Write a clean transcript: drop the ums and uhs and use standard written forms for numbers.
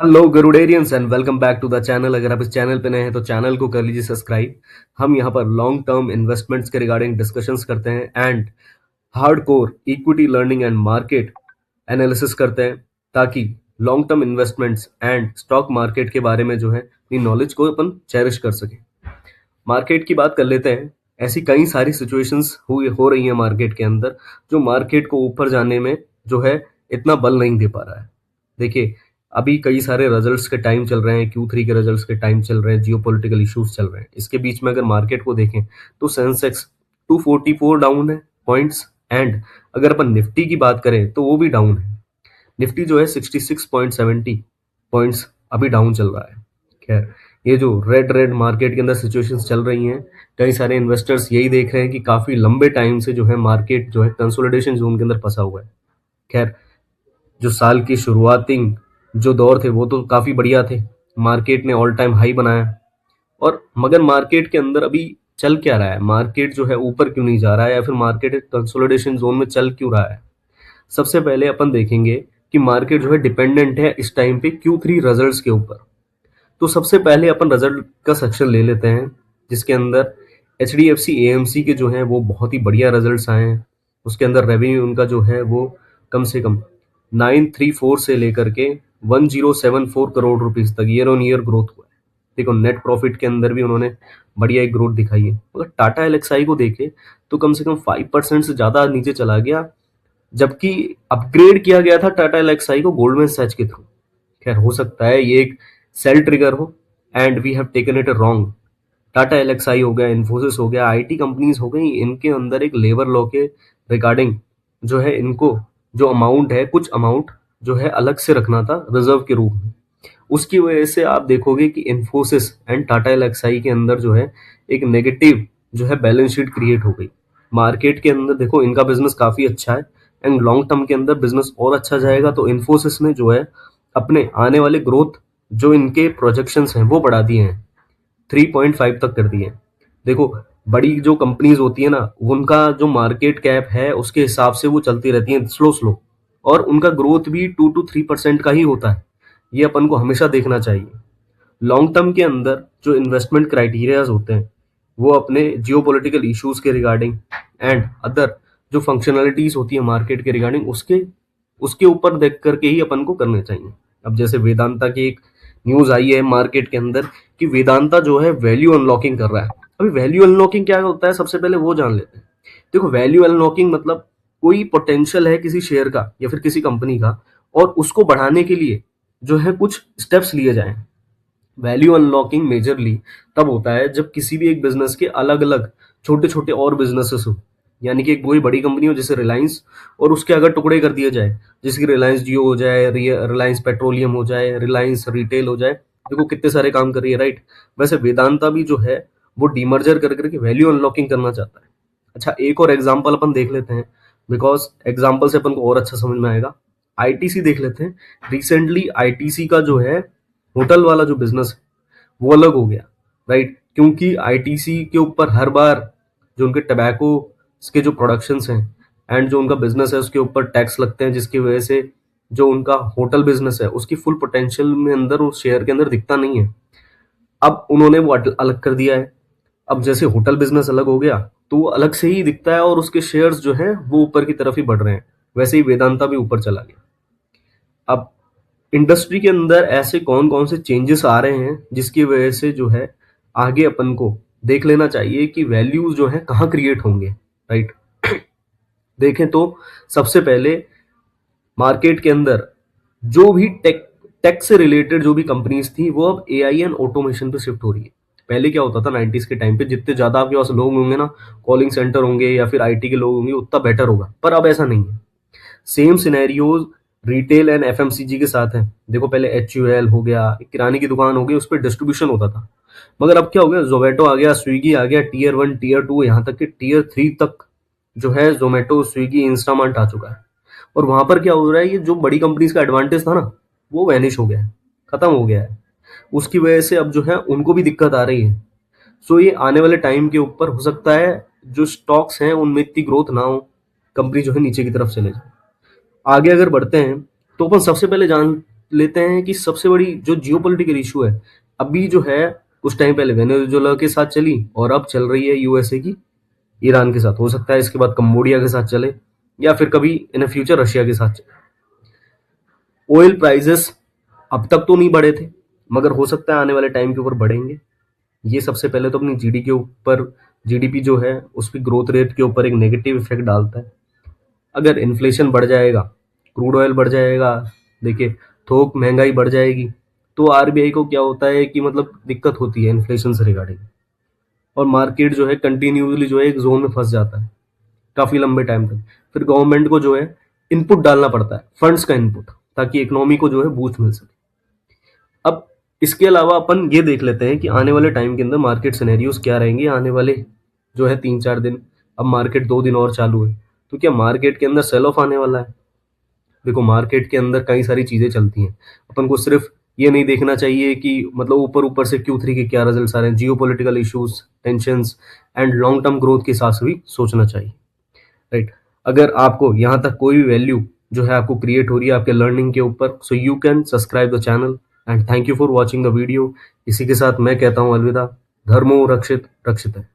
Hello गरुडेरियंस and welcome back to the channel. अगर आप इस चैनल पे नए हैं तो चैनल को कर लीजिए सब्सक्राइब। हम यहाँ पर लॉन्ग टर्म इन्वेस्टमेंट्स के रिगार्डिंग डिस्कशंस करते हैं and hardcore equity learning and market analysis करते हैं, ताकि long term investments and stock market के बारे में जो है अपनी नॉलेज को अपन चेरिश कर सकें। मार्केट की बात कर लेते हैं। ऐसी कई सारी सिचुएशंस हो रही हैं मार्केट के अंदर, जो मार्केट को ऊपर जाने में जो है इतना बल नहीं दे पा रहा है। देखिए, अभी कई सारे रिजल्ट्स के टाइम चल रहे हैं, Q3 के रिजल्ट्स के टाइम चल रहे हैं, जियोपॉलिटिकल इश्यूज चल रहे हैं। इसके बीच में अगर मार्केट को देखें तो सेंसेक्स 244 डाउन है पॉइंट्स, एंड अगर अपन निफ्टी की बात करें तो वो भी डाउन है। निफ्टी जो है 66.70 पॉइंट्स अभी डाउन चल रहा है। खैर, ये जो रेड रेड मार्केट के अंदर सिचुएशंस चल रही हैं, कई सारे इन्वेस्टर्स यही देख रहे हैं कि काफी लंबे टाइम से जो है मार्केट जो है कंसोलिडेशन जोन के अंदर फंसा हुआ है। खैर, जो साल की शुरुआती जो दौर थे वो तो काफी बढ़िया थे, मार्केट ने ऑल टाइम हाई बनाया। और मगर मार्केट के अंदर अभी चल क्या रहा है, मार्केट जो है ऊपर क्यों नहीं जा रहा है, या फिर मार्केट कंसोलिडेशन जोन में चल क्यों रहा है। सबसे पहले अपन देखेंगे कि मार्केट जो है डिपेंडेंट है इस टाइम पे Q3 रिजल्ट्स के ऊपर। तो सबसे पहले अपन रिजल्ट का सेक्शन ले लेते हैं, जिसके अंदर HDFC AMC के जो हैं वो बहुत ही बढ़िया रिजल्ट्स आए हैं। उसके अंदर रेवेन्यू उनका जो है वो कम से कम 934 से लेकर के 1074 करोड़ रुपीस तक ईयर ऑन ईयर ग्रोथ हुआ है। देखो, नेट प्रॉफिट के अंदर भी उन्होंने बढ़िया एक ग्रोथ दिखाई है। मगर टाटा एलएक्सआई को देखे तो कम से कम 5% से ज्यादा नीचे चला गया, जबकि अपग्रेड किया गया था टाटा एलएक्सआई को गोल्डमैन सैच के थ्रू। खैर, हो सकता है ये एक सेल ट्रिगर हो and we have taken it wrong. Tata Elxsi हो गया, इन्फोसिस हो गया, आईटी कंपनीज हो गई, इनके अंदर एक लेबर लॉ के रिगार्डिंग जो है इनको जो अमाउंट है, कुछ अमाउंट जो है अलग से रखना था रिजर्व के रूप में। उसकी वजह से आप देखोगे कि इन्फोसिस एंड टाटा एलएक्सआई के अंदर जो है एक नेगेटिव जो है बैलेंस शीट क्रिएट हो गई। मार्केट के अंदर देखो, इनका बिजनेस काफी अच्छा है एंड लॉन्ग टर्म के अंदर बिजनेस और अच्छा जाएगा, तो इन्फोसिस ने जो है अपने आने वाले ग्रोथ जो इनके प्रोजेक्शंस हैं वो बढ़ा दिए हैं, 3.5 तक कर दिए हैं। देखो, बड़ी जो कंपनीज होती है ना, उनका जो मार्केट कैप है उसके हिसाब से वो चलती रहती हैं स्लो स्लो, और उनका ग्रोथ भी 2 to 3% का ही होता है। ये अपन को हमेशा देखना चाहिए। लॉन्ग टर्म के अंदर जो इन्वेस्टमेंट क्राइटेरियाज होते हैं वो अपने जियोपॉलिटिकल इश्यूज के रिगार्डिंग एंड अदर जो फंक्शनैलिटीज होती है मार्केट के रिगार्डिंग, उसके उसके ऊपर देख करके ही अपन को करने चाहिए। अब जैसे वेदांता की एक न्यूज आई है मार्केट के अंदर कि वेदांता जो है वैल्यू अनलॉकिंग कर रहा है। अभी वैल्यू अनलॉकिंग क्या होता है, सबसे पहले वो जान लेते हैं। देखो, वैल्यू अनलॉकिंग मतलब कोई पोटेंशियल है किसी शेयर का या फिर किसी कंपनी का, और उसको बढ़ाने के लिए जो है कुछ स्टेप्स लिए जाएं। वैल्यू अनलॉकिंग मेजरली तब होता है जब किसी भी एक बिजनेस के अलग अलग छोटे छोटे और बिजनेसेस हो, यानी कि एक कोई बड़ी कंपनी हो जैसे रिलायंस, और उसके अगर टुकड़े कर दिए जाए, जैसे कि रिलायंस जियो हो जाए, रिलायंस पेट्रोलियम हो जाए, रिलायंस रिटेल हो जाए। देखो कितने सारे काम कर रही है, राइट। वैसे वेदांता भी जो है वो डीमर्जर कर करके वैल्यू अनलॉकिंग करना चाहता है। अच्छा, एक और एग्जाम्पल अपन देख लेते हैं, बिकॉज एग्जाम्पल से अपन को और अच्छा समझ में आएगा। आईटीसी देख लेते हैं। रिसेंटली आईटीसी का जो है होटल वाला जो बिजनेस है वो अलग हो गया, राइट। क्योंकि आईटीसी के ऊपर हर बार जो उनके टबैको के जो प्रोडक्शंस हैं एंड जो उनका बिजनेस है उसके ऊपर टैक्स लगते हैं, जिसकी वजह से जो उनका होटल बिजनेस है उसकी फुल पोटेंशियल में अंदर उस शेयर के अंदर दिखता नहीं है। अब उन्होंने वो अलग कर दिया है। अब जैसे होटल बिजनेस अलग हो गया तो वो अलग से ही दिखता है और उसके शेयर्स जो हैं वो ऊपर की तरफ ही बढ़ रहे हैं। वैसे ही वेदांता भी ऊपर चला गया। अब इंडस्ट्री के अंदर ऐसे कौन कौन से चेंजेस आ रहे हैं जिसकी वजह से जो है आगे अपन को देख लेना चाहिए कि वैल्यूज जो है कहाँ क्रिएट होंगे, राइट। देखें तो सबसे पहले मार्केट के अंदर जो भी टेक टेक से रिलेटेड जो भी कंपनीज थी वो अब एआई एंड ऑटोमेशन पे शिफ्ट हो रही है। पहले क्या होता था 90s के टाइम पे, जितने ज्यादा आपके पास लोग होंगे ना, कॉलिंग सेंटर होंगे या फिर आईटी के लोग होंगे, उतना बेटर होगा। पर अब ऐसा नहीं है। Same scenarios retail and FMCG के साथ है। देखो, पहले HUL हो गया, एक किराने की दुकान हो गई, उस पर डिस्ट्रीब्यूशन होता था। मगर अब क्या हो गया, जोमेटो आ गया, स्विगी आ गया, Tier 1 Tier 2 यहाँ तक कि Tier 3 तक जो है जोमेटो, स्विगी, इंस्टामार्ट आ चुका है। और वहां पर क्या हो रहा है, ये जो बड़ी कंपनीज का एडवांटेज था ना वो वैनिश हो गया है, खत्म हो गया है। उसकी वजह से अब जो है उनको भी दिक्कत आ रही है। सो ये आने वाले टाइम के ऊपर हो सकता है जो स्टॉक्स हैं उनमें इतनी ग्रोथ ना हो, कंपनी जो है नीचे की तरफ चले जाए। आगे अगर बढ़ते हैं तो अपन सबसे पहले जान लेते हैं कि सबसे बड़ी जो जियोपॉलिटिकल इशू है अभी जो है, कुछ टाइम पहले वेनेजुएला के साथ चली और अब चल रही है यूएसए की ईरान के साथ। हो सकता है इसके बाद कंबोडिया के साथ चले या फिर कभी इन फ्यूचर रशिया के साथ चले। ऑयल प्राइसेस अब तक तो नहीं बढ़े थे, मगर हो सकता है आने वाले टाइम के ऊपर बढ़ेंगे। ये सबसे पहले तो अपनी जीडी के ऊपर, जीडीपी जो है उसकी ग्रोथ रेट के ऊपर एक नेगेटिव इफेक्ट डालता है। अगर इन्फ्लेशन बढ़ जाएगा, क्रूड ऑयल बढ़ जाएगा, देखिए थोक महंगाई बढ़ जाएगी, तो आरबीआई को क्या होता है कि मतलब दिक्कत होती है इन्फ्लेशन से रिगार्डिंग, और मार्केट जो है कंटिन्यूसली जो है एक जोन में फंस जाता है काफी लंबे टाइम तक। फिर गवर्नमेंट को जो है इनपुट डालना पड़ता है, फंड्स का इनपुट, ताकि इकोनॉमी को जो है बूस्ट मिल सके। अब इसके अलावा अपन ये देख लेते हैं कि आने वाले टाइम के अंदर मार्केट सिनेरियोज क्या रहेंगे आने वाले जो है 3-4 दिन। अब मार्केट 2 दिन और चालू है, तो क्या मार्केट के अंदर सेल ऑफ आने वाला है? देखो मार्केट के अंदर कई सारी चीजें चलती हैं, अपन को सिर्फ ये नहीं देखना चाहिए कि मतलब ऊपर ऊपर से Q3 के क्या रिजल्ट्स आ रहे हैं। Geo political issues, tensions and long term growth के हिसाब से भी सोचना चाहिए, राइट? अगर आपको यहाँ तक कोई भी वैल्यू जो है आपको क्रिएट हो रही है आपके लर्निंग के ऊपर, so you can subscribe the channel and thank you for watching the video. इसी के साथ मैं कहता हूँ अलविदा। धर्मो रक्षित रक्षित है।